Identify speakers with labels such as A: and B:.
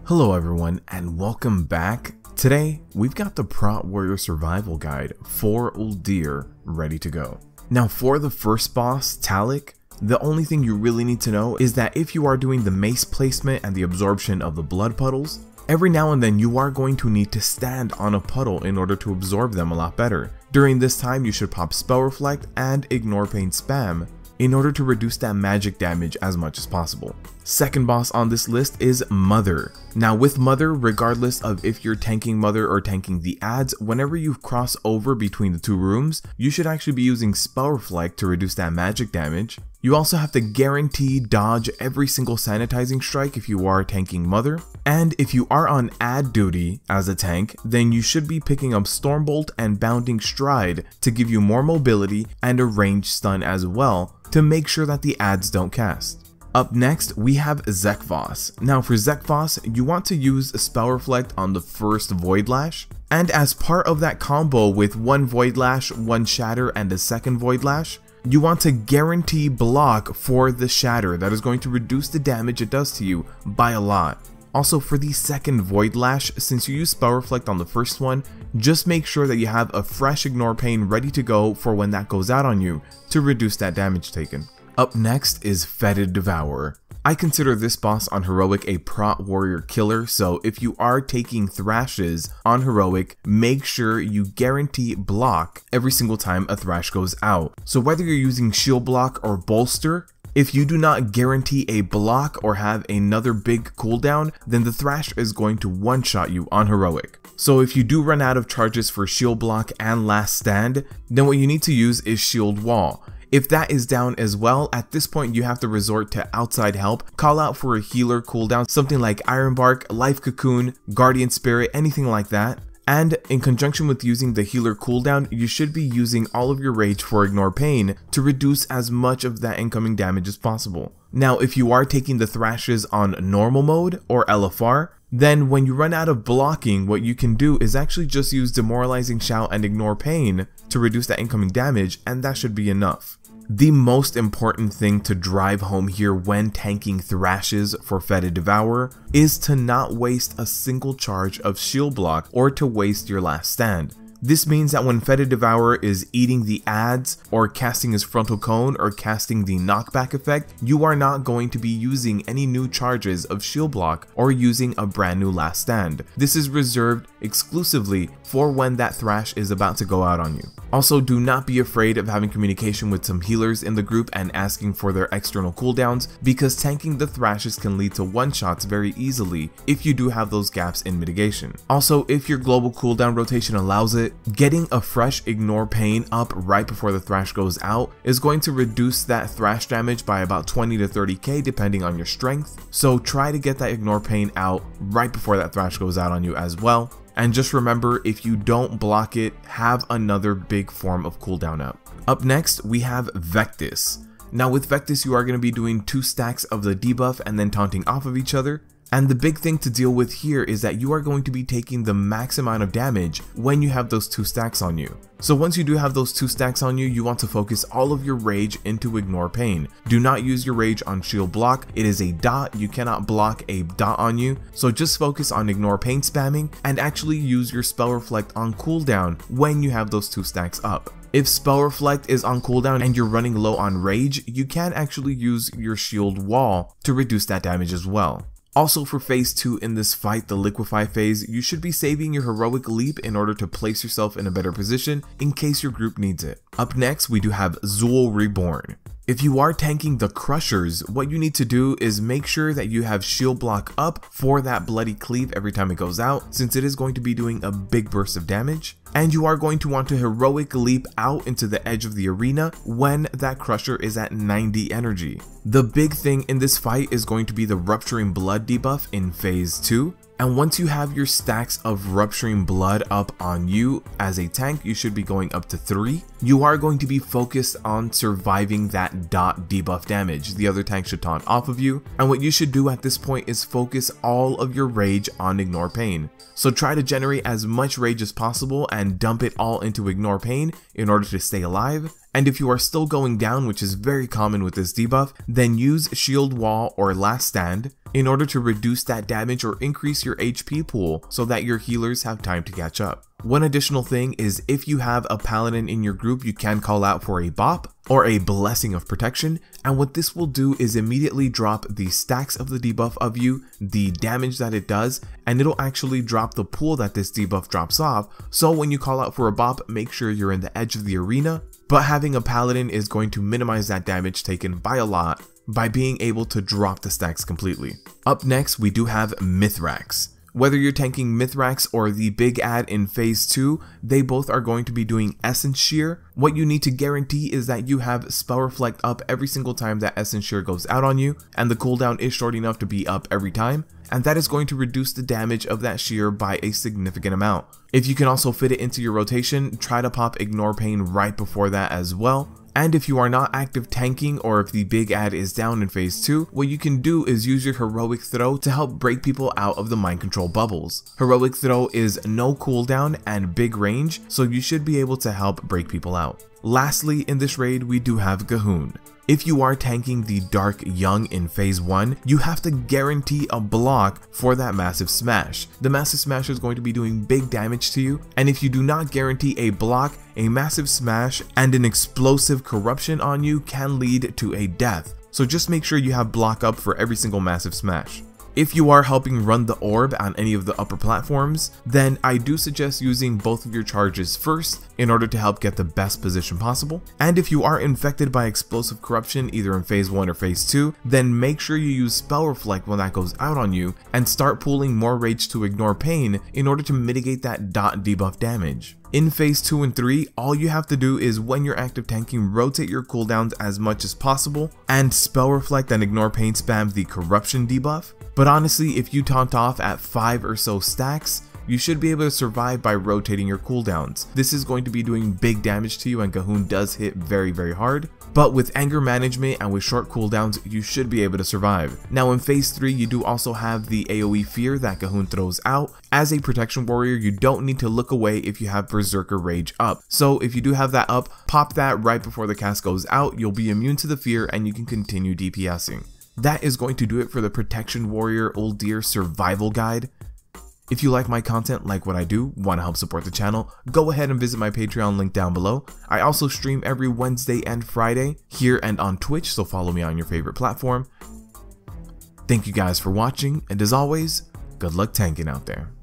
A: Hello everyone and welcome back. Today we've got the Prot Warrior Survival Guide for Uldir ready to go. Now for the first boss, Talak, the only thing you really need to know is that if you are doing the mace placement and the absorption of the blood puddles, every now and then you are going to need to stand on a puddle in order to absorb them a lot better. During this time you should pop Spell Reflect and Ignore Pain spam in order to reduce that magic damage as much as possible. Second boss on this list is Mother. Now with Mother, regardless of if you're tanking Mother or tanking the ads, whenever you cross over between the two rooms, you should actually be using Spell Reflect to reduce that magic damage. You also have to guarantee dodge every single sanitizing strike if you are tanking Mother. And if you are on ad duty as a tank, then you should be picking up Stormbolt and Bounding Stride to give you more mobility and a ranged stun as well to make sure that the ads don't cast. Up next, we have Zekvos. Now for Zekvos, you want to use a Spell Reflect on the first Void Lash, and as part of that combo with one Void Lash, one Shatter, and a second Void Lash, you want to guarantee block for the Shatter that is going to reduce the damage it does to you by a lot. Also for the second Void Lash, since you use Spell Reflect on the first one, just make sure that you have a fresh Ignore Pain ready to go for when that goes out on you to reduce that damage taken. Up next is Fetid Despoiler. I consider this boss on Heroic a Prot Warrior killer, so if you are taking Thrashes on Heroic, make sure you guarantee block every single time a Thrash goes out. So whether you're using Shield Block or Bolster, if you do not guarantee a block or have another big cooldown, then the Thrash is going to one-shot you on Heroic. So if you do run out of charges for Shield Block and Last Stand, then what you need to use is Shield Wall. If that is down as well, at this point you have to resort to outside help, call out for a healer cooldown, something like Iron Bark, Life Cocoon, Guardian Spirit, anything like that. And in conjunction with using the healer cooldown, you should be using all of your rage for Ignore Pain to reduce as much of that incoming damage as possible. Now if you are taking the Thrashes on normal mode or LFR, then when you run out of blocking, what you can do is actually just use Demoralizing Shout and Ignore Pain to reduce that incoming damage, and that should be enough. The most important thing to drive home here when tanking Thrashes for Fetid Despoiler is to not waste a single charge of Shield Block or to waste your Last Stand. This means that when Fetid Despoiler is eating the ads or casting his Frontal Cone or casting the knockback effect, you are not going to be using any new charges of Shield Block or using a brand new Last Stand. This is reserved exclusively for when that Thrash is about to go out on you. Also, do not be afraid of having communication with some healers in the group and asking for their external cooldowns, because tanking the Thrashes can lead to one-shots very easily if you do have those gaps in mitigation. Also, if your global cooldown rotation allows it, getting a fresh Ignore Pain up right before the Thrash goes out is going to reduce that Thrash damage by about 20 to 30k depending on your strength, so try to get that Ignore Pain out right before that Thrash goes out on you as well. And just remember, if you don't block it, have another big form of cooldown up. Up next, we have Vectis. Now with Vectis, you are going to be doing 2 stacks of the debuff and then taunting off of each other. And the big thing to deal with here is that you are going to be taking the max amount of damage when you have those 2 stacks on you. So once you do have those 2 stacks on you, you want to focus all of your rage into Ignore Pain. Do not use your rage on Shield Block. It is a dot. You cannot block a dot on you. So just focus on Ignore Pain spamming and actually use your Spell Reflect on cooldown when you have those 2 stacks up. If Spell Reflect is on cooldown and you're running low on rage, you can actually use your Shield Wall to reduce that damage as well. Also for phase 2 in this fight, the Liquefy phase, you should be saving your Heroic Leap in order to place yourself in a better position in case your group needs it. Up next, we do have Zul Reborn. If you are tanking the Crushers, what you need to do is make sure that you have Shield Block up for that Bloody Cleave every time it goes out, since it is going to be doing a big burst of damage. And you are going to want to Heroic Leap out into the edge of the arena when that Crusher is at 90 energy. The big thing in this fight is going to be the Rupturing Blood debuff in phase 2. And once you have your stacks of Rupturing Blood up on you as a tank, you should be going up to 3. You are going to be focused on surviving that dot debuff damage. The other tank should taunt off of you, and what you should do at this point is focus all of your rage on Ignore Pain. So try to generate as much rage as possible and dump it all into Ignore Pain in order to stay alive. And if you are still going down, which is very common with this debuff, then use Shield Wall or Last Stand in order to reduce that damage or increase your HP pool so that your healers have time to catch up. One additional thing is if you have a paladin in your group, you can call out for a bop or a blessing of protection, and what this will do is immediately drop the stacks of the debuff of you, the damage that it does, and it'll actually drop the pool that this debuff drops off. So when you call out for a bop, make sure you're in the edge of the arena, but having a paladin is going to minimize that damage taken by a lot by being able to drop the stacks completely. Up next, we do have Mythrax. Whether you're tanking Mythrax or the big ad in phase 2, they both are going to be doing Essence Shear. What you need to guarantee is that you have Spell Reflect up every single time that Essence Shear goes out on you, and the cooldown is short enough to be up every time, and that is going to reduce the damage of that shear by a significant amount. If you can also fit it into your rotation, try to pop Ignore Pain right before that as well. And if you are not active tanking or if the big ad is down in phase 2, what you can do is use your Heroic Throw to help break people out of the mind control bubbles. Heroic Throw is no cooldown and big range, so you should be able to help break people out. Lastly, in this raid we do have Cahoon. If you are tanking the Dark Young in phase 1, you have to guarantee a block for that massive smash. The massive smash is going to be doing big damage to you, and if you do not guarantee a block, a massive smash and an explosive corruption on you can lead to a death. So just make sure you have block up for every single massive smash. If you are helping run the orb on any of the upper platforms, then I do suggest using both of your charges first in order to help get the best position possible. And if you are infected by explosive corruption either in phase 1 or phase 2, then make sure you use Spell Reflect when that goes out on you and start pulling more rage to Ignore Pain in order to mitigate that dot debuff damage. In phase 2 and 3, all you have to do is when you're active tanking, rotate your cooldowns as much as possible and Spell Reflect and Ignore Pain spam the corruption debuff. But honestly, if you taunt off at 5 or so stacks, you should be able to survive by rotating your cooldowns. This is going to be doing big damage to you and Cahoon does hit very hard. But with anger management and with short cooldowns, you should be able to survive. Now in phase 3, you do also have the AoE fear that Cahoon throws out. As a protection warrior, you don't need to look away if you have Berserker Rage up. So if you do have that up, pop that right before the cast goes out, you'll be immune to the fear and you can continue DPSing. That is going to do it for the Protection Warrior Uldir Survival Guide. If you like my content, like what I do, want to help support the channel, go ahead and visit my Patreon link down below. I also stream every Wednesday and Friday here and on Twitch, so follow me on your favorite platform. Thank you guys for watching, and as always, good luck tanking out there.